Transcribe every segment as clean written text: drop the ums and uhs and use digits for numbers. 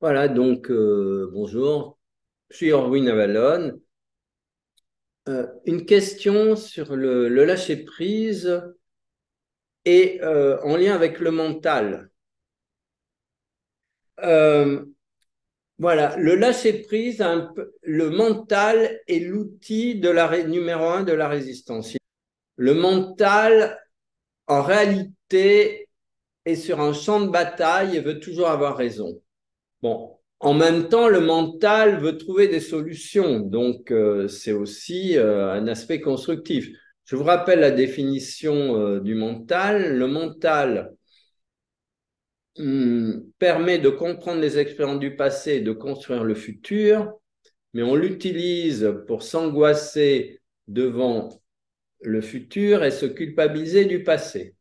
Voilà, donc bonjour, je suis Orwin Avalon. Une question sur le lâcher-prise et en lien avec le mental. Euh, voilà, le lâcher-prise, le mental est l'outil numéro un de la résistance. Le mental, en réalité, est sur un champ de bataille et veut toujours avoir raison. Bon, en même temps, le mental veut trouver des solutions, donc c'est aussi un aspect constructif. Je vous rappelle la définition du mental. Le mental permet de comprendre les expériences du passé et de construire le futur, mais on l'utilise pour s'angoisser devant le futur et se culpabiliser du passé.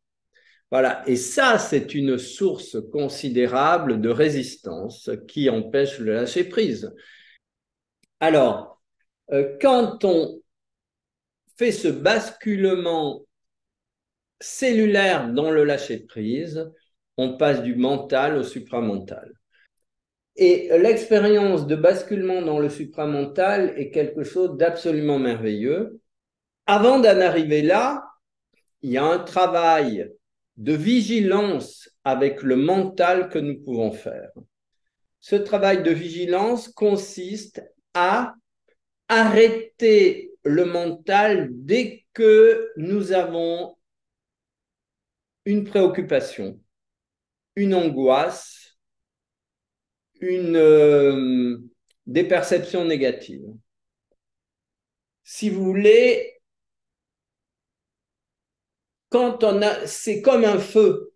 Voilà, et ça, c'est une source considérable de résistance qui empêche le lâcher-prise. Alors, quand on fait ce basculement cellulaire dans le lâcher-prise, on passe du mental au supramental. Et l'expérience de basculement dans le supramental est quelque chose d'absolument merveilleux. Avant d'en arriver là, il y a un travail de vigilance avec le mental que nous pouvons faire. Ce travail de vigilance consiste à arrêter le mental dès que nous avons une préoccupation, une angoisse, des perceptions négatives. Si vous voulez, c'est comme un feu.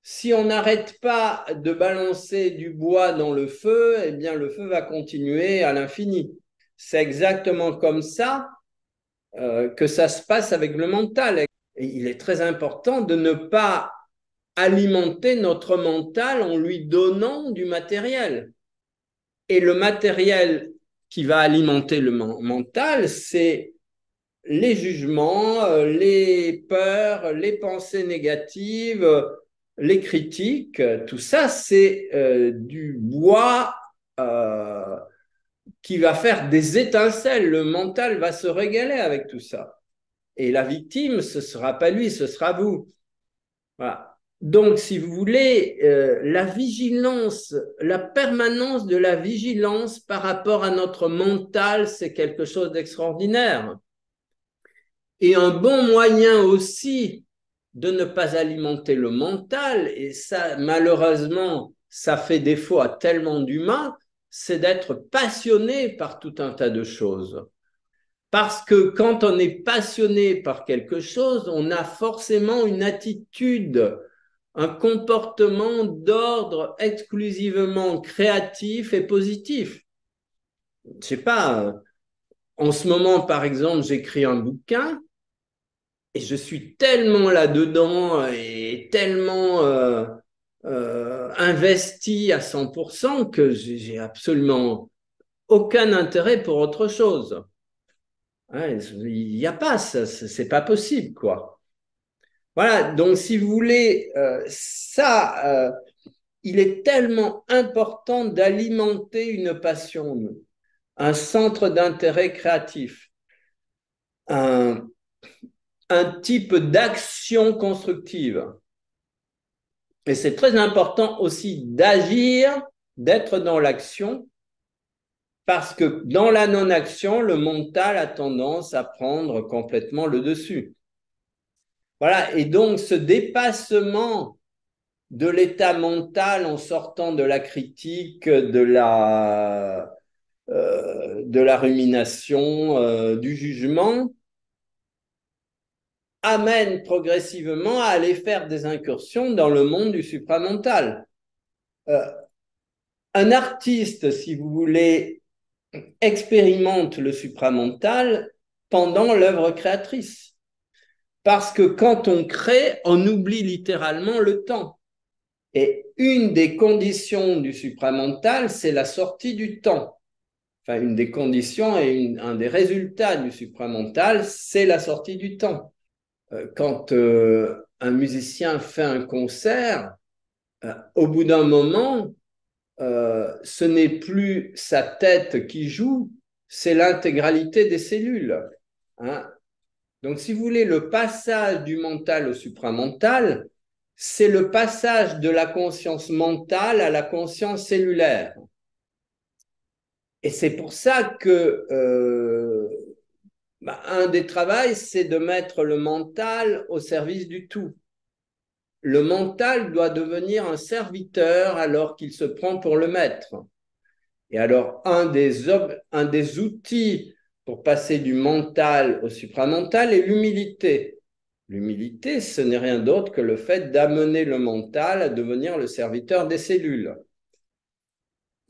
Si on n'arrête pas de balancer du bois dans le feu, eh bien le feu va continuer à l'infini. C'est exactement comme ça que ça se passe avec le mental. Et il est très important de ne pas alimenter notre mental en lui donnant du matériel. Et le matériel qui va alimenter le mental, c'est les jugements, les peurs, les pensées négatives, les critiques. Tout ça, c'est du bois qui va faire des étincelles. Le mental va se régaler avec tout ça. Et la victime, ce ne sera pas lui, ce sera vous. Voilà. Donc, si vous voulez, la vigilance, la permanence de la vigilance par rapport à notre mental, c'est quelque chose d'extraordinaire. Et un bon moyen aussi de ne pas alimenter le mental, et ça, malheureusement, ça fait défaut à tellement d'humains, c'est d'être passionné par tout un tas de choses. Parce que quand on est passionné par quelque chose, on a forcément une attitude, un comportement d'ordre exclusivement créatif et positif. Je sais pas, en ce moment, par exemple, j'écris un bouquin et je suis tellement là-dedans et tellement investi à 100% que j'ai absolument aucun intérêt pour autre chose. Hein, il n'y a pas, ça, c'est pas possible, quoi. Voilà, donc si vous voulez, il est tellement important d'alimenter une passion, un centre d'intérêt créatif, un, un type d'action constructive. Et c'est très important aussi d'agir, d'être dans l'action, parce que dans la non-action, le mental a tendance à prendre complètement le dessus. Voilà, et donc ce dépassement de l'état mental en sortant de la critique, de la rumination, du jugement, amène progressivement à aller faire des incursions dans le monde du supramental. Euh, un artiste, si vous voulez, expérimente le supramental pendant l'œuvre créatrice. Parce que quand on crée, on oublie littéralement le temps. Et une des conditions du supramental, c'est la sortie du temps. Enfin, une des conditions et un des résultats du supramental, c'est la sortie du temps. Quand un musicien fait un concert, au bout d'un moment, ce n'est plus sa tête qui joue, c'est l'intégralité des cellules. Hein. Donc, si vous voulez, le passage du mental au supramental, c'est le passage de la conscience mentale à la conscience cellulaire. Et c'est pour ça que un des travaux, c'est de mettre le mental au service du tout. Le mental doit devenir un serviteur alors qu'il se prend pour le maître. Et alors, un des outils pour passer du mental au supramental est l'humilité. L'humilité, ce n'est rien d'autre que le fait d'amener le mental à devenir le serviteur des cellules.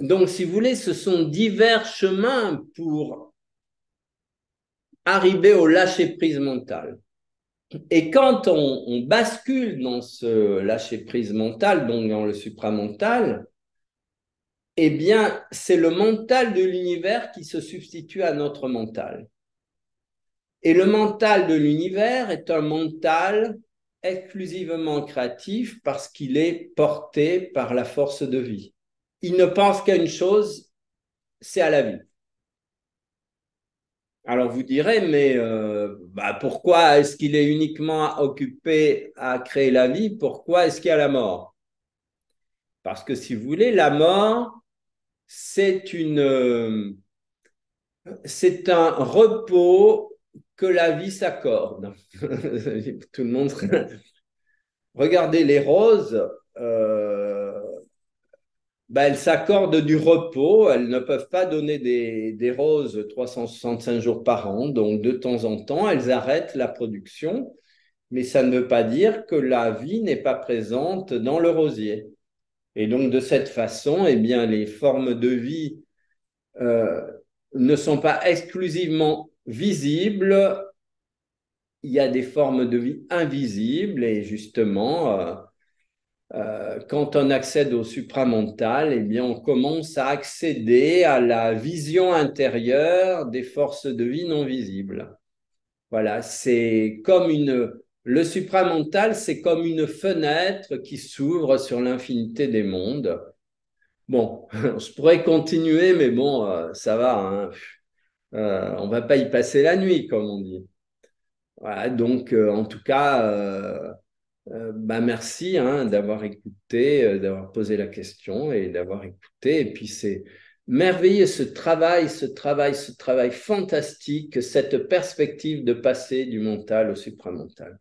Donc, si vous voulez, ce sont divers chemins pour arriver au lâcher-prise mental. Et quand on bascule dans ce lâcher-prise mental, donc dans le supramental, eh bien, c'est le mental de l'univers qui se substitue à notre mental. Et le mental de l'univers est un mental exclusivement créatif parce qu'il est porté par la force de vie. Il ne pense qu'à une chose, c'est à la vie. Alors vous direz, mais pourquoi est-ce qu'il est uniquement occupé à créer la vie? Pourquoi est-ce qu'il y a la mort? Parce que si vous voulez, la mort, c'est un repos que la vie s'accorde. Tout le monde. Regardez les roses, elles s'accordent du repos, elles ne peuvent pas donner des roses 365 jours par an, donc de temps en temps, elles arrêtent la production, mais ça ne veut pas dire que la vie n'est pas présente dans le rosier. Et donc de cette façon, eh bien, les formes de vie euh, ne sont pas exclusivement visibles, il y a des formes de vie invisibles et justement, quand on accède au supramental, eh bien, on commence à accéder à la vision intérieure des forces de vie non visibles. Voilà, le supramental, c'est comme une fenêtre qui s'ouvre sur l'infinité des mondes. Bon, je pourrais continuer, mais bon, ça va, hein. On va pas y passer la nuit, comme on dit. Voilà, donc, en tout cas, merci hein, d'avoir écouté, d'avoir posé la question et d'avoir écouté. Et puis c'est merveilleux ce travail fantastique, cette perspective de passer du mental au supramental.